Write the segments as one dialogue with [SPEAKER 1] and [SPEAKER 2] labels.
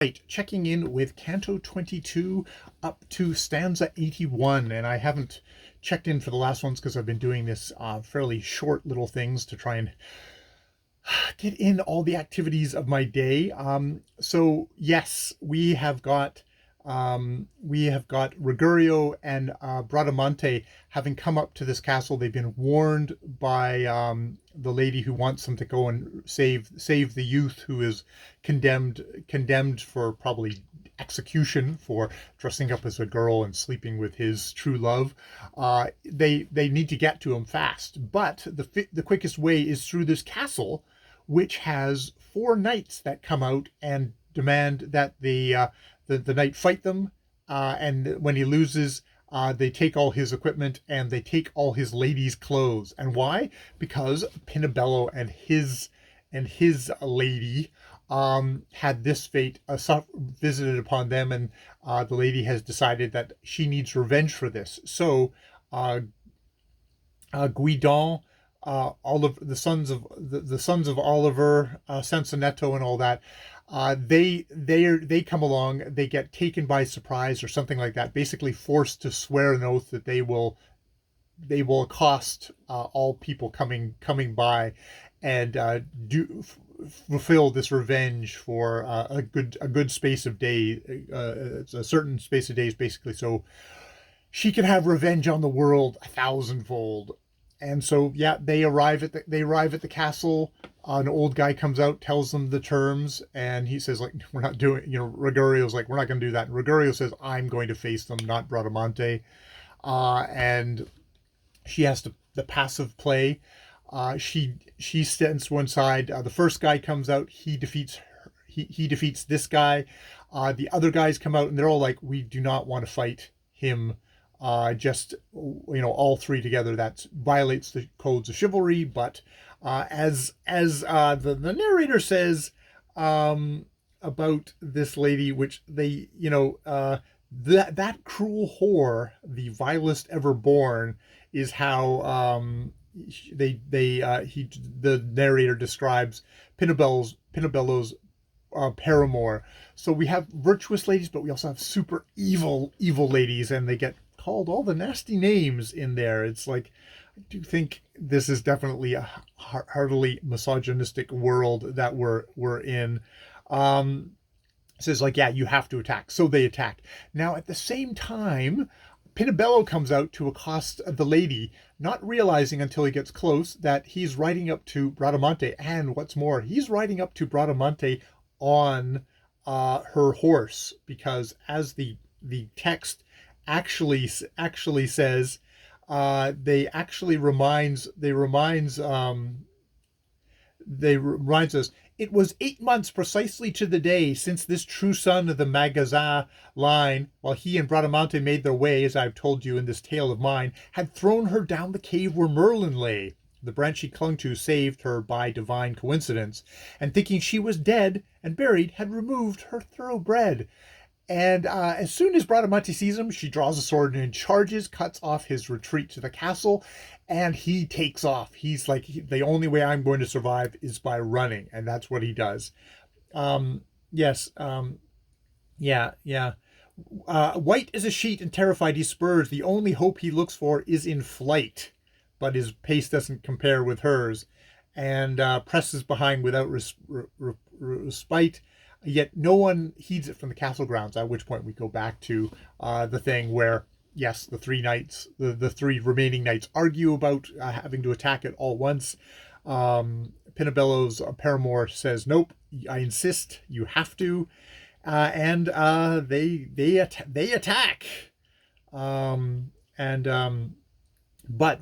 [SPEAKER 1] Right, checking in with Canto 22 up to stanza 81, and I haven't checked in for the last ones because I've been doing this fairly short little things to try and get in all the activities of my day. So yes, we have got Rigurio and Bradamante having come up to this castle. They've been warned by the lady who wants them to go and save the youth who is condemned for probably execution for dressing up as a girl and sleeping with his true love. They need to get to him fast, but the quickest way is through this castle, which has four knights that come out and demand that the knight fight them. And when he loses, they take all his equipment and they take all his ladies' clothes. And why? Because Pinabello and his lady had this fate visited upon them, and the lady has decided that she needs revenge for this. So Guidon, all of the sons of the sons of Oliver, Sansonetto, and all that, they come along. They get taken by surprise or something like that. Basically, forced to swear an oath that they will accost all people coming by, and do fulfill this revenge for a good space of days. It's a certain space of days, basically, so she can have revenge on the world a thousandfold. And so, yeah, they arrive at the castle. An old guy comes out, tells them the terms, and he says, like, we're not doing, Rigorio's like, we're not going to do that. And Rigorio says, I'm going to face them, not Bradamante. And she has the passive play. She stands to one side. The first guy comes out. He defeats this guy. The other guys come out, and they're all like, we do not want to fight him. Just all three together. That violates the codes of chivalry. But as the narrator says about this lady, which they that cruel whore, the vilest ever born, is how the narrator describes Pinabello's paramour. So we have virtuous ladies, but we also have super evil ladies, and they get called all the nasty names in there. It's like, I do think this is definitely a heartily misogynistic world that we're in. Says, like, yeah, you have to attack. So they attack. Now, at the same time, Pinabello comes out to accost the lady, not realizing until he gets close that he's riding up to Bradamante. And what's more, he's riding up to Bradamante on her horse, because as the text actually says, they reminds us, it was 8 months precisely to the day since this true son of the Magazin line, while he and Bradamante made their way, as I've told you in this tale of mine, had thrown her down the cave where Merlin lay. The branch she clung to saved her by divine coincidence, and thinking she was dead and buried, had removed her thoroughbred. And as soon as Bradamante sees him, she draws a sword and charges, cuts off his retreat to the castle, and he takes off. He's like, the only way I'm going to survive is by running, and that's what he does. Yes, yeah. White as a sheet and terrified he spurs. The only hope he looks for is in flight, but his pace doesn't compare with hers, and presses behind without respite. Yet no one heeds it from the castle grounds, at which point we go back to the thing where, yes, the three knights, the three remaining knights, argue about having to attack it all once. Pinabello's paramour says, nope, I insist, you have to. And they attack. But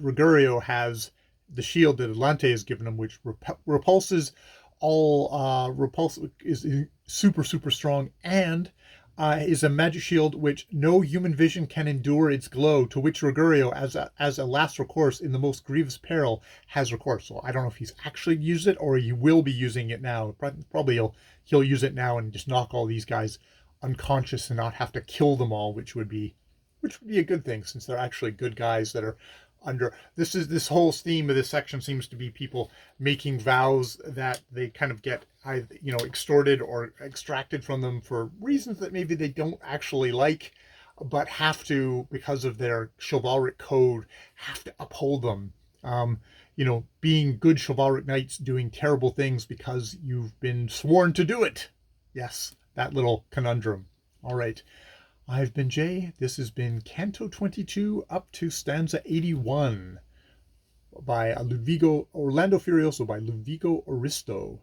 [SPEAKER 1] Rigurio has the shield that Atlante has given him, which repulses is super strong, and is a magic shield which no human vision can endure its glow, to which Rigurio, as a last recourse in the most grievous peril, has recourse. So I don't know if he's actually used it or he will be using it now. Probably he'll use it now and just knock all these guys unconscious and not have to kill them all, which would be a good thing, since they're actually good guys that are under this whole theme of this section seems to be people making vows that they kind of get extorted or extracted from them for reasons that maybe they don't actually like, but have to, because of their chivalric code, have to uphold them. Being good chivalric knights doing terrible things because you've been sworn to do it. Yes, that little conundrum. All right. I've been Jay. This has been Canto 22 up to stanza 81 by Orlando Furioso by Ludovico Aristo.